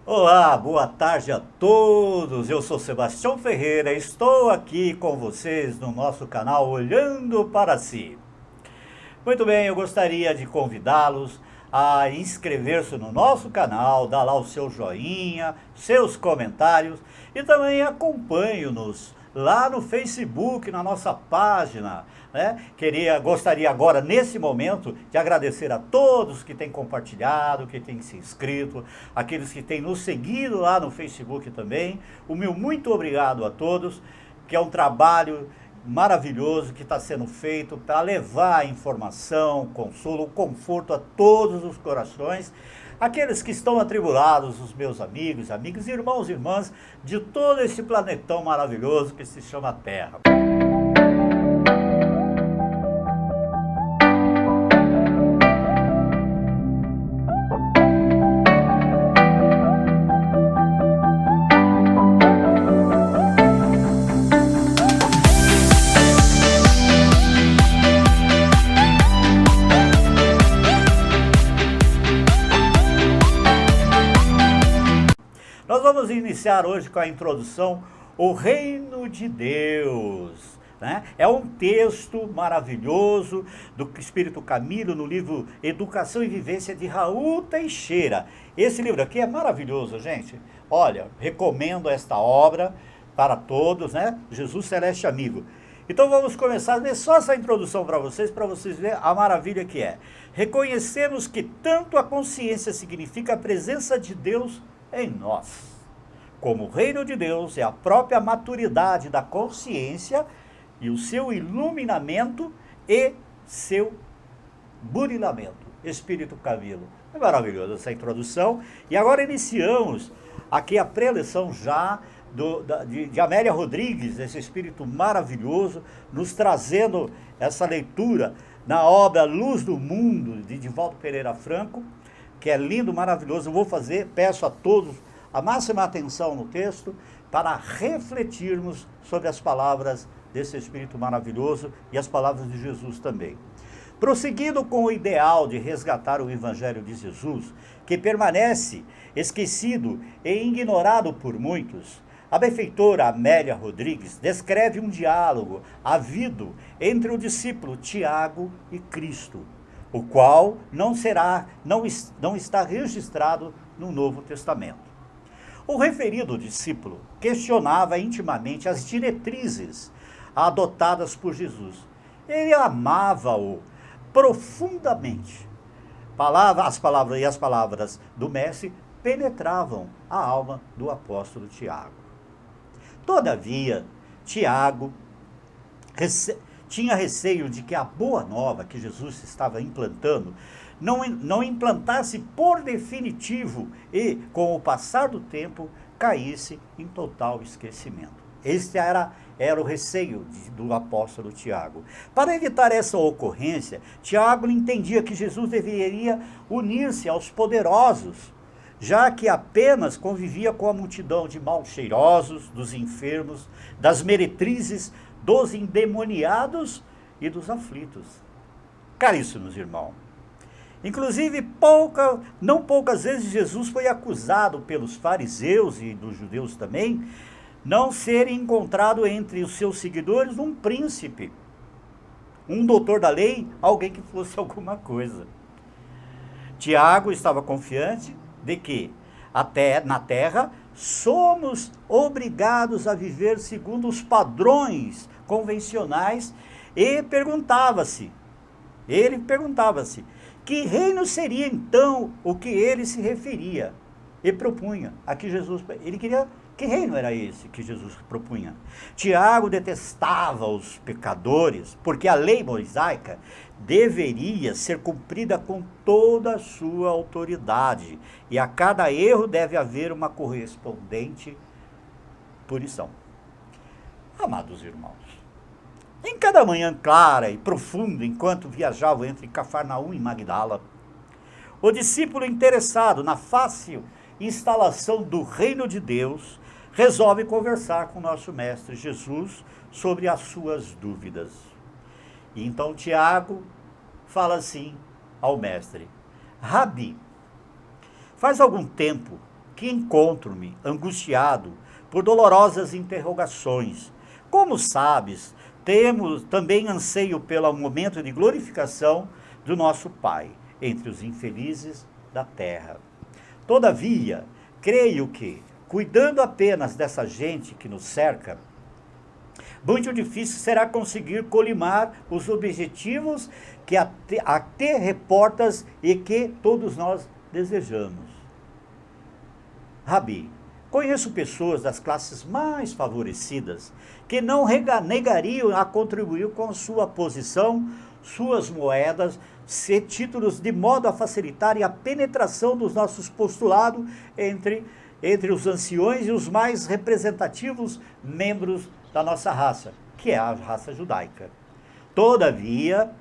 Olá, boa tarde a todos. Eu sou Sebastião Ferreira, estou aqui com vocês no nosso canal Olhando para Si. Muito bem, eu gostaria de convidá-los a inscrever-se no nosso canal, dar lá o seu joinha, seus comentários e também acompanhe-nos lá no Facebook, na nossa página, né? Gostaria agora, nesse momento, de agradecer a todos que têm compartilhado, que têm se inscrito, aqueles que têm nos seguido lá no Facebook também. O meu muito obrigado a todos, que é um trabalho maravilhoso que está sendo feito para levar a informação, consolo, conforto a todos os corações, aqueles que estão atribulados, os meus amigos, irmãos e irmãs de todo esse planetão maravilhoso que se chama Terra. Nós vamos iniciar hoje com a introdução O Reino de Deus. Né? É um texto maravilhoso do Espírito Camilo no livro Educação e Vivência de Raul Teixeira. Esse livro aqui é maravilhoso, gente. Olha, recomendo esta obra para todos, né? Jesus Celeste Amigo. Então vamos começar, só essa introdução para vocês verem a maravilha que é. Reconhecemos que tanto a consciência significa a presença de Deus em nós. Como o reino de Deus é a própria maturidade da consciência e o seu iluminamento e seu burilamento. Espírito Camilo. É maravilhosa essa introdução. E agora iniciamos aqui a preleção já de Amélia Rodrigues, esse espírito maravilhoso, nos trazendo essa leitura na obra Luz do Mundo, de Divaldo Pereira Franco, que é lindo, maravilhoso. Eu vou peço a todos a máxima atenção no texto para refletirmos sobre as palavras desse Espírito maravilhoso e as palavras de Jesus também. Prosseguindo com o ideal de resgatar o Evangelho de Jesus, que permanece esquecido e ignorado por muitos, a benfeitora Amélia Rodrigues descreve um diálogo havido entre o discípulo Tiago e Cristo, o qual não está registrado no Novo Testamento. O referido discípulo questionava intimamente as diretrizes adotadas por Jesus. Ele amava-o profundamente. As palavras do Mestre penetravam a alma do apóstolo Tiago. Todavia, Tiago tinha receio de que a boa nova que Jesus estava implantando não implantasse por definitivo e, com o passar do tempo, caísse em total esquecimento. Este era o receio do apóstolo Tiago. Para evitar essa ocorrência, Tiago entendia que Jesus deveria unir-se aos poderosos, já que apenas convivia com a multidão de mal-cheirosos, dos enfermos, das meretrizes, dos endemoniados e dos aflitos. Caríssimos irmãos, inclusive não poucas vezes Jesus foi acusado pelos fariseus e dos judeus também, não ser encontrado entre os seus seguidores um príncipe, um doutor da lei, alguém que fosse alguma coisa. Tiago estava confiante de que até na terra somos obrigados a viver segundo os padrões convencionais e ele perguntava-se, que reino seria então o que ele se referia e propunha? Aqui que reino era esse que Jesus propunha? Tiago detestava os pecadores, porque a lei mosaica deveria ser cumprida com toda a sua autoridade, e a cada erro deve haver uma correspondente punição. Amados irmãos, em cada manhã clara e profunda, enquanto viajavam entre Cafarnaum e Magdala, o discípulo interessado na fácil instalação do reino de Deus resolve conversar com o nosso mestre Jesus sobre as suas dúvidas. E então Tiago fala assim ao mestre: Rabi, faz algum tempo que encontro-me angustiado por dolorosas interrogações. Como sabes, temos também anseio pelo momento de glorificação do nosso Pai entre os infelizes da terra. Todavia, creio que, cuidando apenas dessa gente que nos cerca, muito difícil será conseguir colimar os objetivos que até reportas e que todos nós desejamos. Rabi, conheço pessoas das classes mais favorecidas que não negariam a contribuir com sua posição, suas moedas, títulos, de modo a facilitarem a penetração dos nossos postulados entre os anciões e os mais representativos membros da nossa raça, que é a raça judaica. Todavia,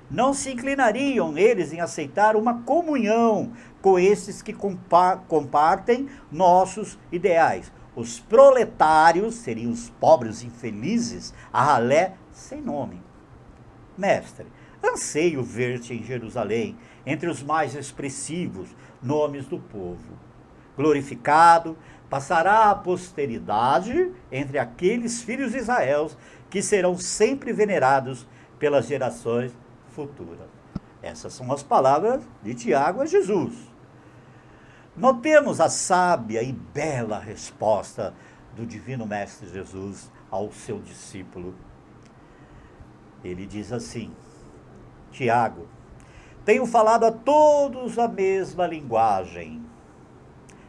não se inclinariam eles em aceitar uma comunhão com esses que compartem nossos ideais. Os proletários seriam os pobres infelizes, a ralé sem nome. Mestre, anseio ver-te em Jerusalém, entre os mais expressivos nomes do povo. Glorificado, passará a posteridade entre aqueles filhos de Israel que serão sempre venerados pelas gerações futuras. Essas são as palavras de Tiago a Jesus. Notemos a sábia e bela resposta do Divino Mestre Jesus ao seu discípulo. Ele diz assim: Tiago, tenho falado a todos a mesma linguagem,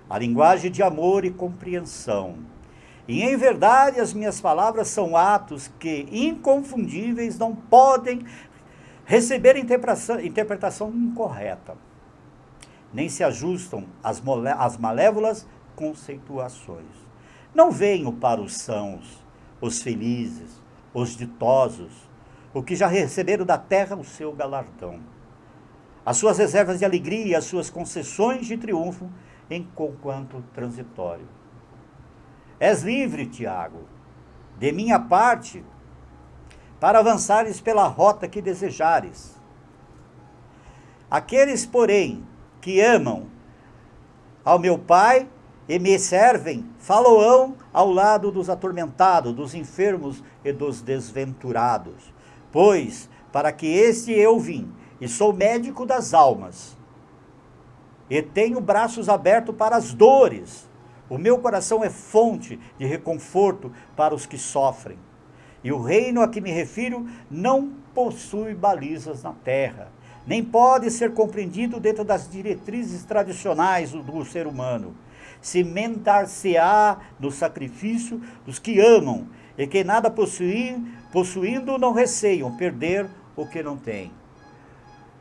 a linguagem de amor e compreensão. E em verdade as minhas palavras são atos que, inconfundíveis, não podem receber interpretação incorreta, nem se ajustam às malévolas conceituações. Não venho para os sãos, os felizes, os ditosos, o que já receberam da terra o seu galardão, as suas reservas de alegria e as suas concessões de triunfo, enquanto transitório. És livre, Tiago, de minha parte, para avançares pela rota que desejares. Aqueles, porém, que amam ao meu Pai e me servem, faloão ao lado dos atormentados, dos enfermos e dos desventurados. Pois, para que este eu vim, e sou médico das almas, e tenho braços abertos para as dores. O meu coração é fonte de reconforto para os que sofrem. E o reino a que me refiro não possui balizas na terra, nem pode ser compreendido dentro das diretrizes tradicionais do ser humano. Cimentar-se-á no sacrifício dos que amam, e que nada possuindo não receiam perder o que não têm.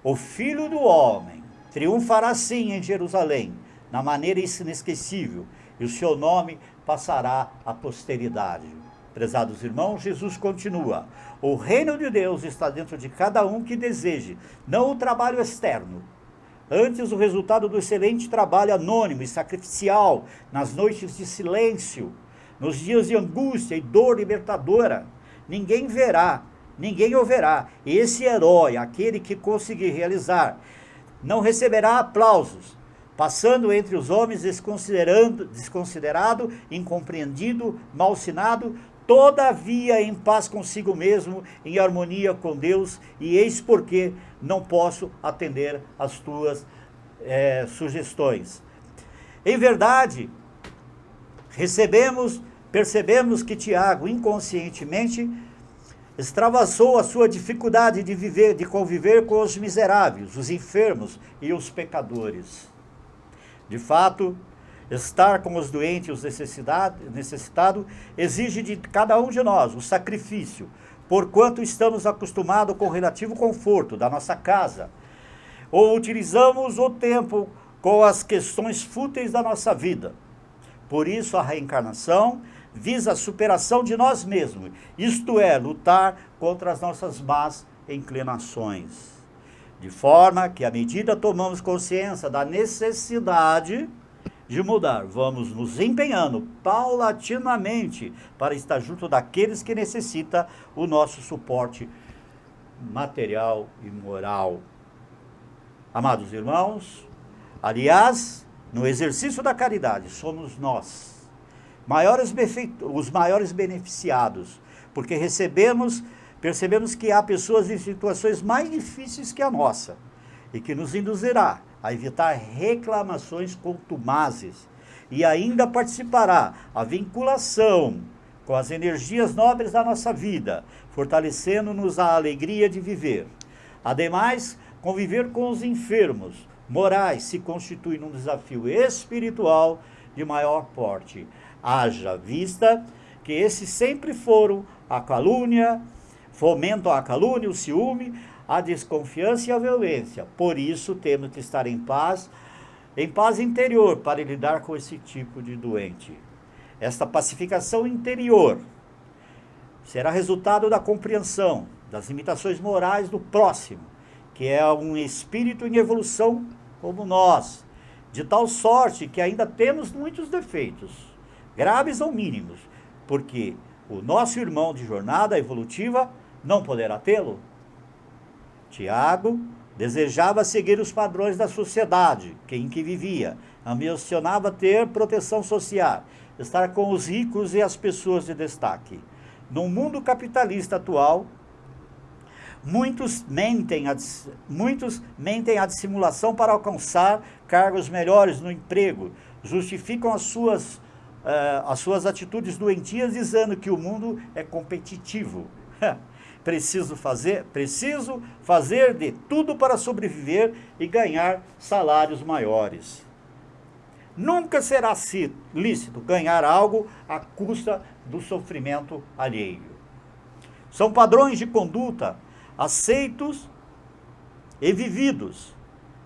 O Filho do Homem triunfará sim em Jerusalém, na maneira inesquecível, e o seu nome passará à posteridade. Prezados irmãos, Jesus continua: o reino de Deus está dentro de cada um que deseje, não o trabalho externo, antes o resultado do excelente trabalho anônimo e sacrificial, nas noites de silêncio, nos dias de angústia e dor libertadora. Ninguém verá, ninguém o verá, e esse herói, aquele que conseguir realizar, não receberá aplausos, passando entre os homens desconsiderado, incompreendido, malsinado, todavia em paz consigo mesmo, em harmonia com Deus, e eis porque não posso atender às tuas sugestões. Em verdade, percebemos que Tiago, inconscientemente, extravasou a sua dificuldade de conviver com os miseráveis, os enfermos e os pecadores. De fato, estar com os doentes e os necessitados exige de cada um de nós o sacrifício, porquanto estamos acostumados com o relativo conforto da nossa casa, ou utilizamos o tempo com as questões fúteis da nossa vida. Por isso a reencarnação visa a superação de nós mesmos, isto é, lutar contra as nossas más inclinações. De forma que, à medida tomamos consciência da necessidade de mudar, vamos nos empenhando paulatinamente para estar junto daqueles que necessitam o nosso suporte material e moral. Amados irmãos, aliás, no exercício da caridade, somos nós, os maiores beneficiados, porque percebemos que há pessoas em situações mais difíceis que a nossa, e que nos induzirá a evitar reclamações contumazes, e ainda participará a vinculação com as energias nobres da nossa vida, fortalecendo-nos a alegria de viver. Ademais, conviver com os enfermos morais se constitui num desafio espiritual de maior porte, haja vista que esses sempre foram a calúnia, fomentam a calúnia, o ciúme, a desconfiança e a violência. Por isso temos que estar em paz interior para lidar com esse tipo de doente. Esta pacificação interior será resultado da compreensão das limitações morais do próximo, que é um espírito em evolução como nós, de tal sorte que ainda temos muitos defeitos, graves ou mínimos, porque o nosso irmão de jornada evolutiva não poderá tê-lo. Tiago desejava seguir os padrões da sociedade em que vivia, ambicionava ter proteção social, estar com os ricos e as pessoas de destaque. No mundo capitalista atual, muitos mentem a dissimulação para alcançar cargos melhores no emprego, justificam as suas atitudes doentias dizendo que o mundo é competitivo. Preciso fazer de tudo para sobreviver e ganhar salários maiores. Nunca será lícito ganhar algo à custa do sofrimento alheio. São padrões de conduta aceitos e vividos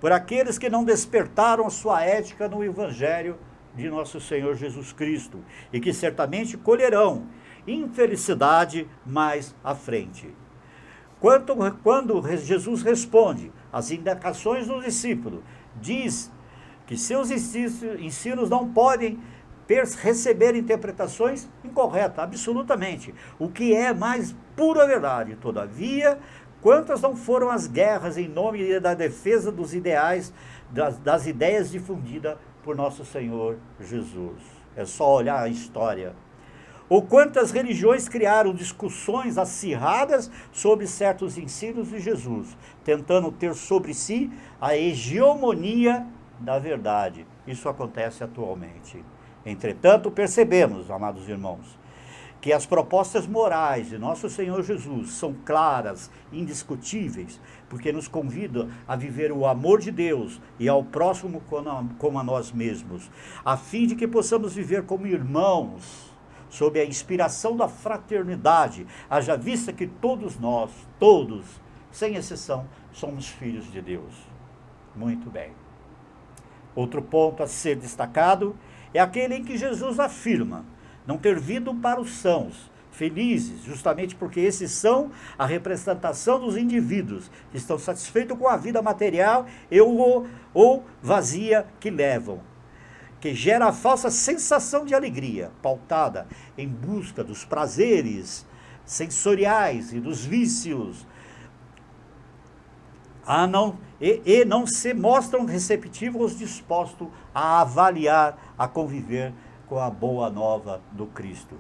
por aqueles que não despertaram a sua ética no Evangelho de nosso Senhor Jesus Cristo e que certamente colherão infelicidade mais à frente. Quando Jesus responde às indicações do discípulo, diz que seus ensinos não podem receber interpretações incorretas, absolutamente. O que é mais pura verdade. Todavia, quantas não foram as guerras em nome da defesa dos ideais, das ideias difundidas por nosso Senhor Jesus. É só olhar a história. Ou quantas religiões criaram discussões acirradas sobre certos ensinos de Jesus, tentando ter sobre si a hegemonia da verdade. Isso acontece atualmente. Entretanto, percebemos, amados irmãos, que as propostas morais de nosso Senhor Jesus são claras, indiscutíveis, porque nos convida a viver o amor de Deus e ao próximo como a nós mesmos, a fim de que possamos viver como irmãos, sob a inspiração da fraternidade, haja vista que todos nós, sem exceção, somos filhos de Deus. Muito bem. Outro ponto a ser destacado é aquele em que Jesus afirma não ter vindo para os sãos, felizes, justamente porque esses são a representação dos indivíduos que estão satisfeitos com a vida material ou vazia que levam, que gera a falsa sensação de alegria, pautada em busca dos prazeres sensoriais e dos vícios, e não se mostram receptivos, dispostos a avaliar, a conviver com a boa nova do Cristo.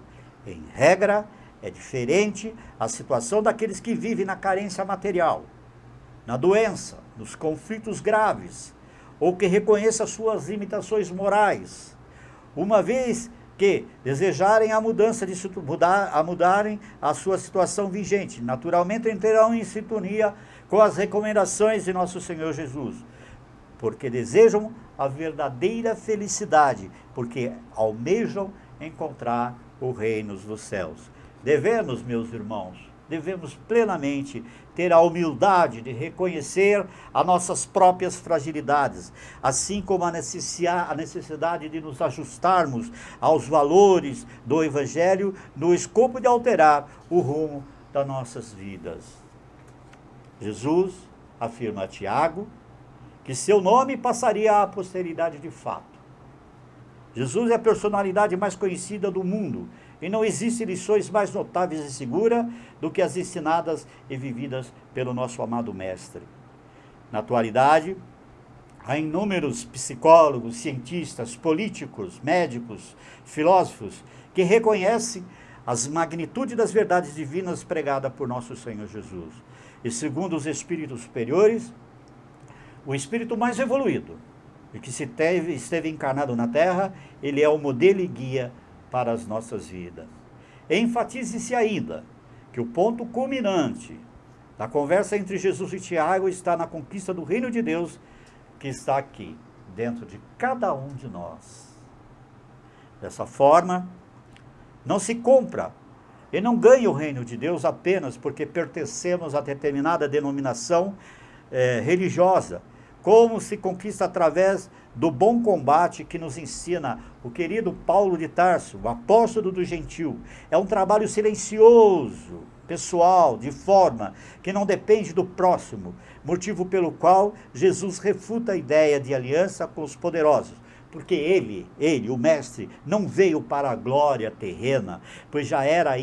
Em regra, é diferente a situação daqueles que vivem na carência material, na doença, nos conflitos graves, ou que reconheçam as suas limitações morais, uma vez que desejarem mudarem a sua situação vigente, naturalmente entrarão em sintonia com as recomendações de nosso Senhor Jesus, porque desejam a verdadeira felicidade, porque almejam encontrar o reino dos céus. Devemos, meus irmãos, plenamente ter a humildade de reconhecer as nossas próprias fragilidades, assim como a necessidade de nos ajustarmos aos valores do Evangelho no escopo de alterar o rumo das nossas vidas. Jesus afirma a Tiago que seu nome passaria à posteridade de fato. Jesus é a personalidade mais conhecida do mundo e não existem lições mais notáveis e seguras do que as ensinadas e vividas pelo nosso amado Mestre. Na atualidade, Há inúmeros psicólogos, cientistas, políticos, médicos, filósofos que reconhecem as magnitudes das verdades divinas pregadas por nosso Senhor Jesus. E segundo os espíritos superiores, o espírito mais evoluído e que esteve encarnado na Terra, ele é o modelo e guia para as nossas vidas. Enfatize-se ainda que o ponto culminante da conversa entre Jesus e Tiago está na conquista do reino de Deus, que está aqui, dentro de cada um de nós. Dessa forma, não se compra e não ganha o reino de Deus apenas porque pertencemos a determinada denominação religiosa, como se conquista através do bom combate que nos ensina o querido Paulo de Tarso, o apóstolo do gentil. É um trabalho silencioso, pessoal, de forma que não depende do próximo, motivo pelo qual Jesus refuta a ideia de aliança com os poderosos, porque ele, o mestre, não veio para a glória terrena, pois já era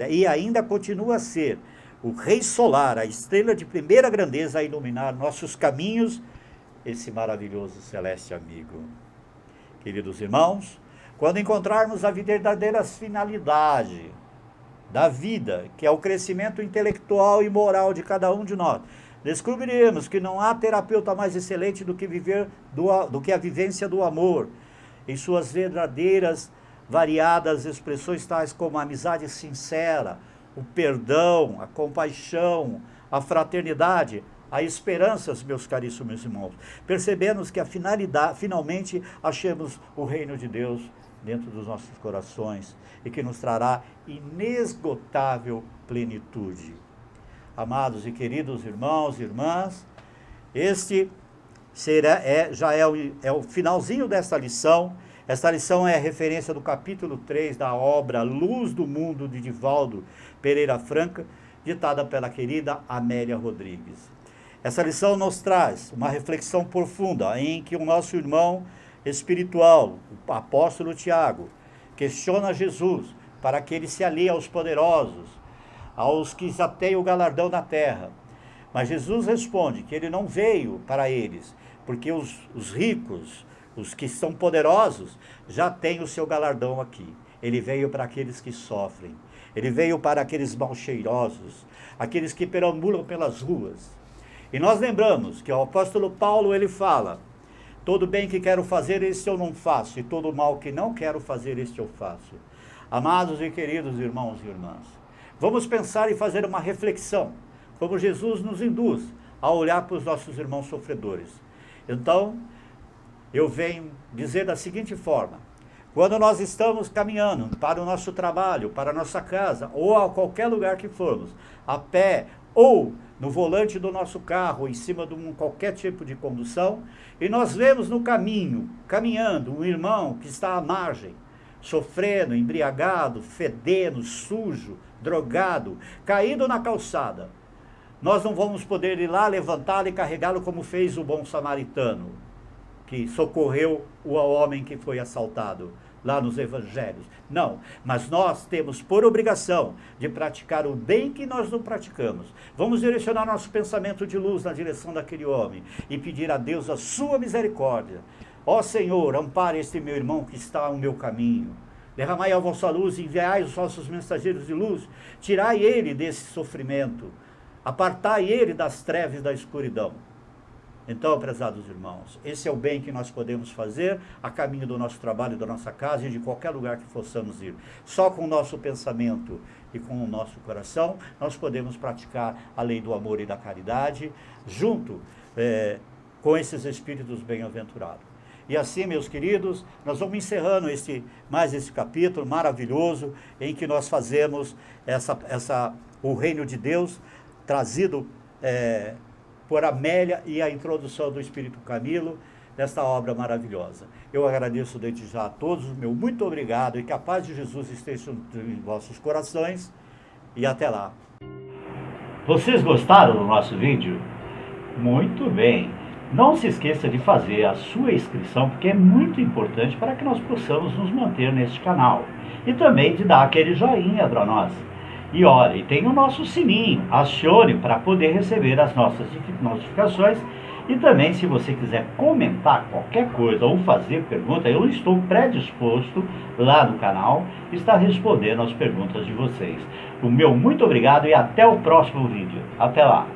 e ainda continua a ser o rei solar, a estrela de primeira grandeza a iluminar nossos caminhos, esse maravilhoso celeste amigo. Queridos irmãos, quando encontrarmos a verdadeira finalidade da vida, que é o crescimento intelectual e moral de cada um de nós, descobriremos que não há terapeuta mais excelente do que a vivência do amor, em suas verdadeiras, variadas expressões tais como a amizade sincera, o perdão, a compaixão, a fraternidade, a esperança, meus caríssimos irmãos. Percebemos que finalmente achemos o reino de Deus dentro dos nossos corações e que nos trará inesgotável plenitude. Amados e queridos irmãos e irmãs, este já é o finalzinho desta lição. Esta lição é a referência do capítulo 3 da obra Luz do Mundo, de Divaldo Pereira Franca, ditada pela querida Amélia Rodrigues. Essa lição nos traz uma reflexão profunda em que o nosso irmão espiritual, o apóstolo Tiago, questiona Jesus para que ele se alie aos poderosos, aos que já têm o galardão na terra. Mas Jesus responde que ele não veio para eles, porque os ricos, os que são poderosos, já têm o seu galardão aqui. Ele veio para aqueles que sofrem. Ele veio para aqueles mal-cheirosos, aqueles que perambulam pelas ruas. E nós lembramos que o apóstolo Paulo, ele fala: todo bem que quero fazer, este eu não faço, e todo mal que não quero fazer, este eu faço. Amados e queridos irmãos e irmãs, vamos pensar e fazer uma reflexão, como Jesus nos induz a olhar para os nossos irmãos sofredores. Então, eu venho dizer da seguinte forma: quando nós estamos caminhando para o nosso trabalho, para a nossa casa, ou a qualquer lugar que formos, a pé ou no volante do nosso carro, em cima de qualquer tipo de condução, e nós vemos no caminho, caminhando, um irmão que está à margem, sofrendo, embriagado, fedendo, sujo, drogado, caído na calçada, nós não vamos poder ir lá, levantá-lo e carregá-lo como fez o bom samaritano, que socorreu o homem que foi assaltado lá nos evangelhos. Não, mas nós temos por obrigação de praticar o bem que nós não praticamos. Vamos direcionar nosso pensamento de luz na direção daquele homem e pedir a Deus a sua misericórdia. Ó Senhor, ampare este meu irmão que está no meu caminho. Derramai a vossa luz, enviai os vossos mensageiros de luz, tirai ele desse sofrimento, apartai ele das trevas e da escuridão. Então, prezados irmãos, esse é o bem que nós podemos fazer a caminho do nosso trabalho, da nossa casa e de qualquer lugar que possamos ir. Só com o nosso pensamento e com o nosso coração, nós podemos praticar a lei do amor e da caridade, junto com esses espíritos bem-aventurados. E assim, meus queridos, nós vamos encerrando mais esse capítulo maravilhoso, em que nós fazemos o reino de Deus, trazido por Amélia, e a introdução do Espírito Camilo, nesta obra maravilhosa. Eu agradeço desde já a todos, meu muito obrigado, e que a paz de Jesus esteja em vossos corações, e até lá. Vocês gostaram do nosso vídeo? Muito bem! Não se esqueça de fazer a sua inscrição, porque é muito importante para que nós possamos nos manter neste canal. E também de dar aquele joinha para nós. E olha, e tem o nosso sininho, acione para poder receber as nossas notificações E também, se você quiser comentar qualquer coisa ou fazer pergunta, eu estou predisposto lá no canal, está respondendo as perguntas de vocês. O meu muito obrigado e até o próximo vídeo. Até lá!